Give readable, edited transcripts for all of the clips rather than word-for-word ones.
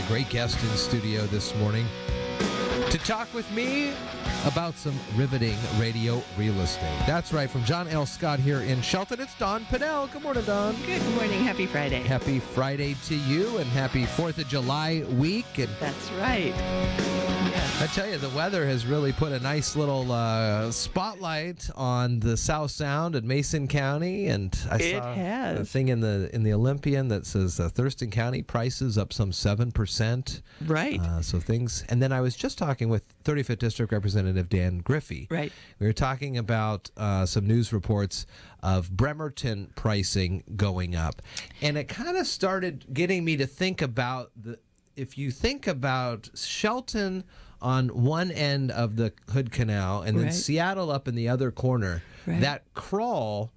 Great guest in studio this morning to talk with me about some riveting radio real estate. That's right, from John L. Scott here in Shelton, it's Dawn Pannell. Good morning, Dawn. Good morning. Happy Friday. Happy Friday to you, and happy 4th of July week. And that's right. I tell you, the weather has really put a nice little spotlight on the South Sound and Mason County, and I saw a thing in the Olympian that says Thurston County prices up some 7%. Right. So things, and then I was just talking with 35th District Representative Dan Griffey. Right. We were talking about some news reports of Bremerton pricing going up, and it kind of started getting me to think about if you think about Shelton on one end of the Hood Canal and then Seattle up in the other corner, that crawl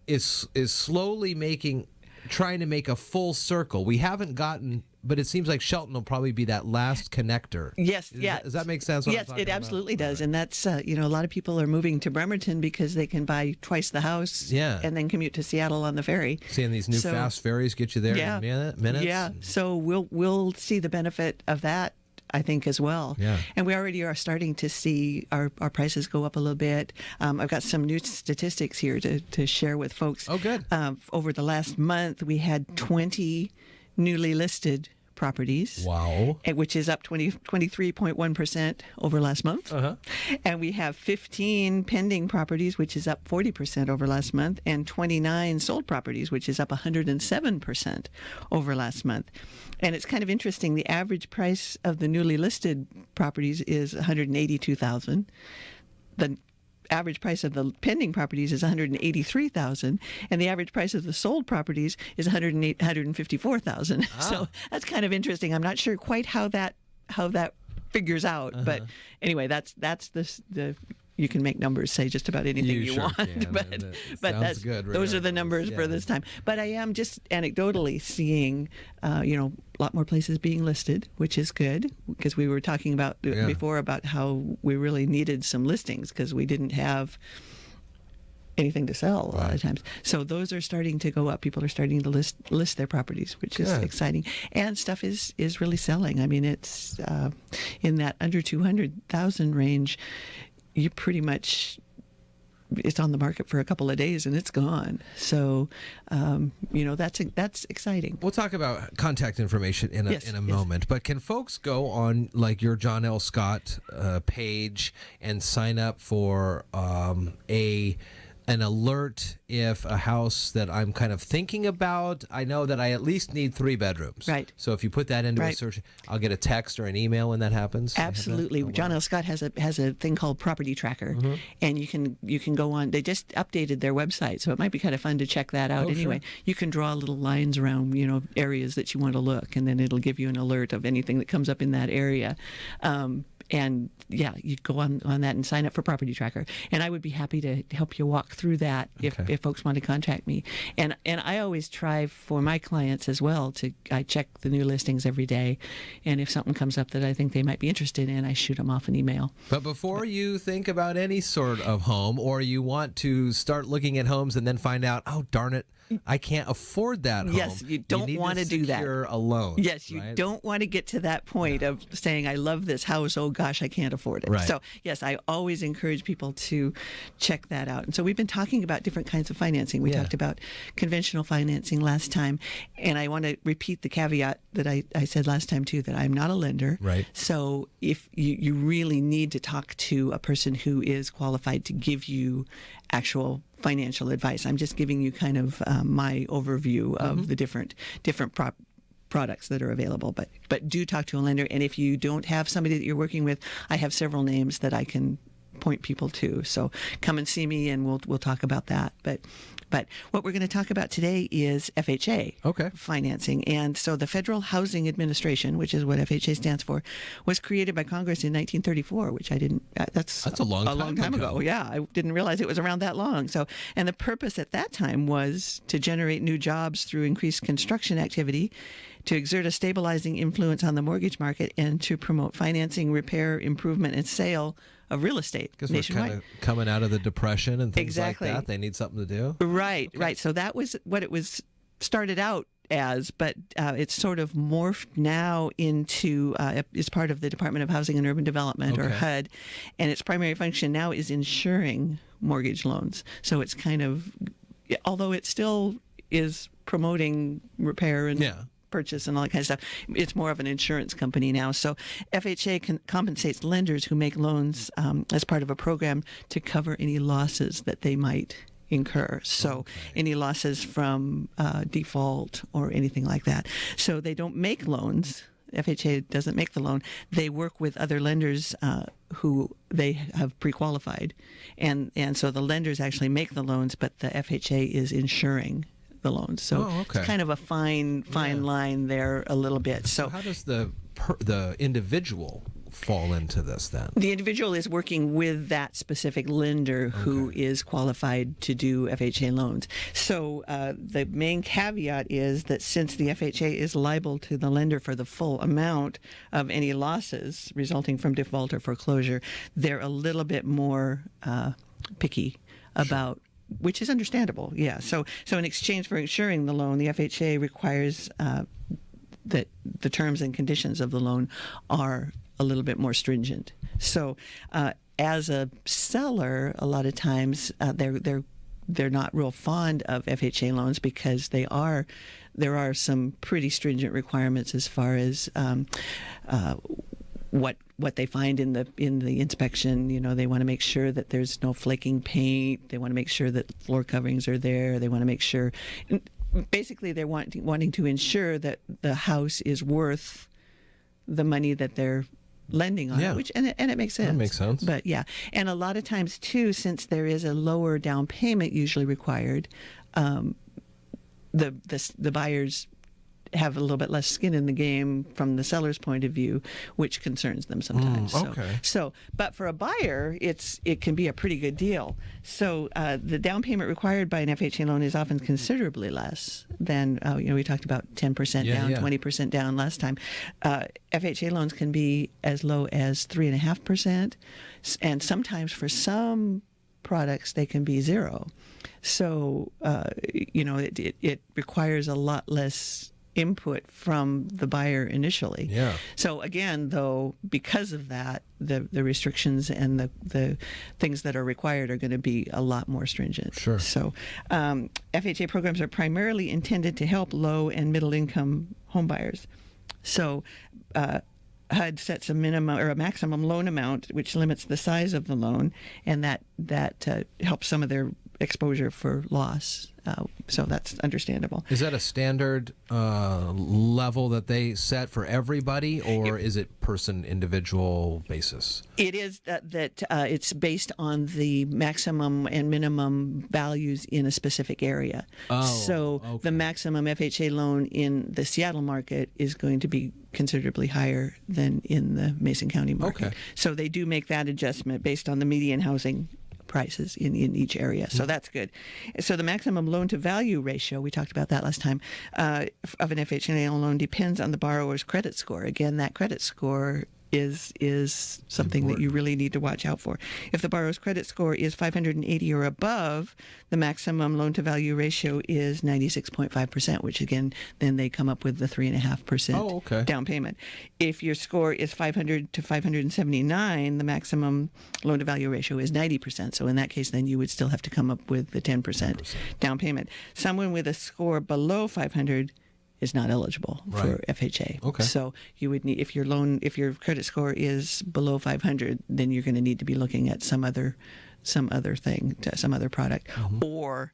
is slowly trying to make a full circle. We haven't gotten, but it seems like Shelton will probably be that last connector. Yes, Does that make sense? Yes, it absolutely does. And that's, a lot of people are moving to Bremerton because they can buy twice the house and then commute to Seattle on the ferry. Seeing these new fast ferries get you there in minutes. Yeah, so we'll see the benefit of that, I think, as well. Yeah. And we already are starting to see our prices go up a little bit. I've got some new statistics here to share with folks. Oh, good. Over the last month, we had 20 newly listed properties. Wow. Which is up 23.1% over last month. Uh-huh. And we have 15 pending properties, which is up 40% over last month, and 29 sold properties, which is up 107% over last month. And it's kind of interesting. The average price of the newly listed properties is $182,000. The average price of the pending properties is $183,000, and the average price of the sold properties is $154,000. So that's kind of interesting. I'm not sure quite how that figures out, but anyway, that's the you can make numbers say just about anything you want, but that's good. Those are the numbers for this time. But I am just anecdotally seeing, a lot more places being listed, which is good, because we were talking about before about how we really needed some listings because we didn't have anything to sell a lot of times. So those are starting to go up. People are starting to list their properties, which is exciting. And stuff is really selling. I mean, it's in that under 200,000 range. You pretty much, it's on the market for a couple of days and it's gone. So, that's exciting. We'll talk about contact information in a moment. But can folks go on like your John L. Scott page and sign up for an alert if a house that I'm kind of thinking about, I know that I at least need 3 bedrooms. Right. So if you put that into a search, I'll get a text or an email when that happens. Absolutely. John L. Scott has a thing called Property Tracker, and you can go on. They just updated their website, so it might be kind of fun to check that out. Anyway, you can draw little lines around areas that you want to look, and then it'll give you an alert of anything that comes up in that area. And you go on that and sign up for Property Tracker. And I would be happy to help you walk through that if folks want to contact me. And I always try for my clients as well I check the new listings every day. And if something comes up that I think they might be interested in, I shoot them off an email. But before you think about any sort of home, or you want to start looking at homes and then find out, oh, darn it, I can't afford that home. Yes, you don't want to do that. Secure a loan. Yes, you don't want to get to that point of saying, I love this house, oh gosh, I can't afford it. Right. So yes, I always encourage people to check that out. And so we've been talking about different kinds of financing. We talked about conventional financing last time, and I want to repeat the caveat that I said last time too, that I'm not a lender. Right. So if you really need to talk to a person who is qualified to give you actual financial advice. I'm just giving you kind of my overview of the different products that are available. But do talk to a lender. And if you don't have somebody that you're working with, I have several names that I can point people to. So come and see me, and we'll talk about that. But what we're going to talk about today is FHA financing. And so the Federal Housing Administration, which is what FHA stands for, was created by Congress in 1934, which I didn't, that's a long time ago. Yeah, I didn't realize it was around that long. So, and the purpose at that time was to generate new jobs through increased construction activity, to exert a stabilizing influence on the mortgage market, and to promote financing, repair, improvement, and sale of real estate nationwide. Because we're kind of coming out of the Depression and things like that. They need something to do. Right. So that was what it was started out as, but it's sort of morphed now into, is part of the Department of Housing and Urban Development, or HUD, and its primary function now is insuring mortgage loans. So it's kind of, although it still is promoting repair and purchase and all that kind of stuff, it's more of an insurance company now. So FHA compensates lenders who make loans as part of a program to cover any losses that they might incur. So any losses from default or anything like that. So they don't make loans. FHA doesn't make the loan. They work with other lenders who they have pre-qualified. And so the lenders actually make the loans, but the FHA is insuring the loans. So it's kind of a fine line there a little bit. So how does the individual fall into this then? The individual is working with that specific lender who is qualified to do FHA loans. So the main caveat is that since the FHA is liable to the lender for the full amount of any losses resulting from default or foreclosure, they're a little bit more picky about, which is understandable, So in exchange for insuring the loan, the FHA requires that the terms and conditions of the loan are a little bit more stringent. So as a seller, a lot of times they're not real fond of FHA loans because there are some pretty stringent requirements as far as what they find in the inspection. You know, they want to make sure that there's no flaking paint. They want to make sure that floor coverings are there. They want to make sure, basically, they're wanting to ensure that the house is worth the money that they're lending on it, and it makes sense. That makes sense. But and a lot of times too, since there is a lower down payment usually required, the buyers have a little bit less skin in the game from the seller's point of view, which concerns them sometimes. But for a buyer, it can be a pretty good deal. So the down payment required by an FHA loan is often considerably less than, we talked about 10% down, 20% down last time. FHA loans can be as low as 3.5%, and sometimes for some products they can be 0. So it requires a lot less input from the buyer initially. So again, though, because of that, the restrictions and the things that are required are going to be a lot more stringent. So FHA programs are primarily intended to help low and middle income home buyers. So HUD sets a minimum or a maximum loan amount, which limits the size of the loan, and that helps some of their exposure for loss. So that's understandable. Is that a standard level that they set for everybody, or is it individual basis? It is that it's based on the maximum and minimum values in a specific area. The maximum FHA loan in the Seattle market is going to be considerably higher than in the Mason County market. So they do make that adjustment based on the median housing prices in each area. So that's good. So the maximum loan to value ratio, we talked about that last time, of an FHA loan depends on the borrower's credit score. Again, that credit score is something that you really need to watch out for. If the borrower's credit score is 580 or above, the maximum loan to value ratio is 96.5%, which again, then they come up with the 3.5% down payment. If your score is 500 to 579, the maximum loan to value ratio is 90%. So in that case, then you would still have to come up with the 10% down payment. Someone with a score below 500 is not eligible for FHA. So you would need, if your credit score is below 500, then you're going to need to be looking at some other product, or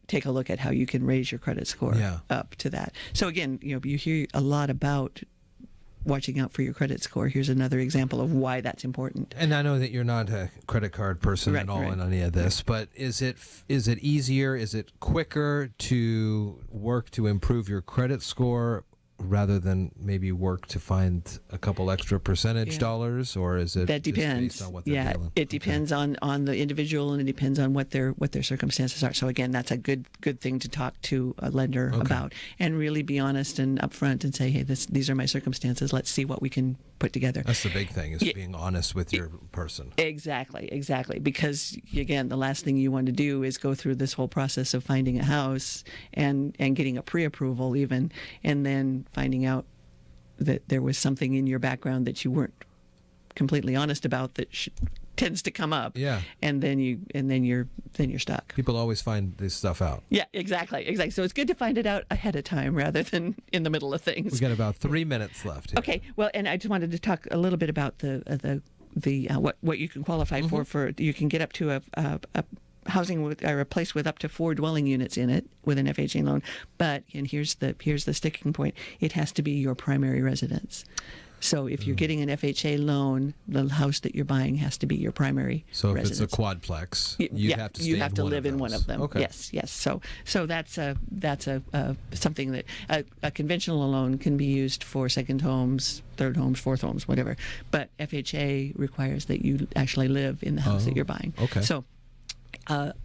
take a look at how you can raise your credit score up to that. So again, you hear a lot about watching out for your credit score. Here's another example of why that's important. And I know that you're not a credit card person at all in any of this, but is it easier, is it quicker to work to improve your credit score rather than maybe work to find a couple extra percentage dollars, or is it that depends? Just based on what they're dealing? It depends on the individual, and it depends on what their circumstances are. So again, that's a good thing to talk to a lender about, and really be honest and upfront and say, hey, these are my circumstances. Let's see what we can put together. That's the big thing, is being honest with your person. Exactly. Because again, the last thing you want to do is go through this whole process of finding a house and getting a pre-approval even, and then finding out that there was something in your background that you weren't completely honest about that tends to come up. Yeah. And then you're stuck. People always find this stuff out. Yeah, exactly. So it's good to find it out ahead of time rather than in the middle of things. We've got about 3 minutes left here. Okay. Well, and I just wanted to talk a little bit about the what you can qualify for. You can get up to a housing or a place with up to 4 dwelling units in it with an FHA loan. But, and here's the sticking point, it has to be your primary residence. So if you're getting an FHA loan, the house that you're buying has to be your primary residence. So if it's a quadplex, you have to stay you have to live in those. one of them. Okay. Yes. So that's something that a conventional loan can be used for second homes, third homes, fourth homes, whatever. But FHA requires that you actually live in the house that you're buying. Okay. So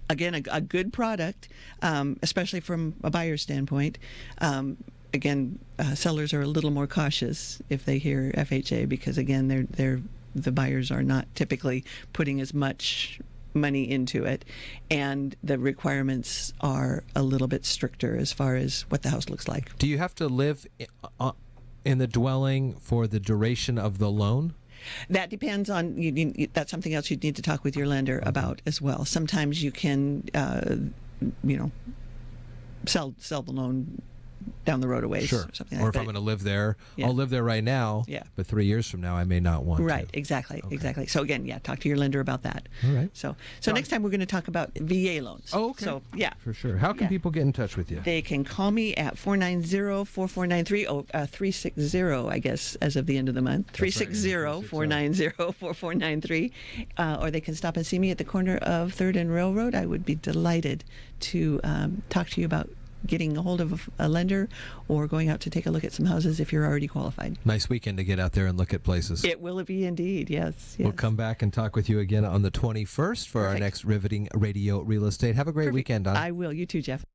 again, a good product, especially from a buyer's standpoint. Sellers are a little more cautious if they hear FHA because, again, the buyers are not typically putting as much money into it, and the requirements are a little bit stricter as far as what the house looks like. Do you have to live in the dwelling for the duration of the loan? That depends on that's something else you'd need to talk with your lender about as well. Sometimes you can, sell the loan down the road a ways. Sure. Or something or like if that. I'm going to live there, I'll live there right now. Yeah. But 3 years from now, I may not want Right. to. Exactly. So again, talk to your lender about that. All right. So next time we're going to talk about VA loans. Oh, okay. So For sure. How can people get in touch with you? They can call me at 490-4493. 360, I guess, as of the end of the month. 360-490-4493. Or they can stop and see me at the corner of 3rd and Railroad. I would be delighted to talk to you about getting a hold of a lender or going out to take a look at some houses if you're already qualified. Nice weekend to get out there and look at places. It will be indeed, yes. We'll come back and talk with you again on the 21st for our next Riveting Radio Real Estate. Have a great weekend, Don. I will. You too, Jeff.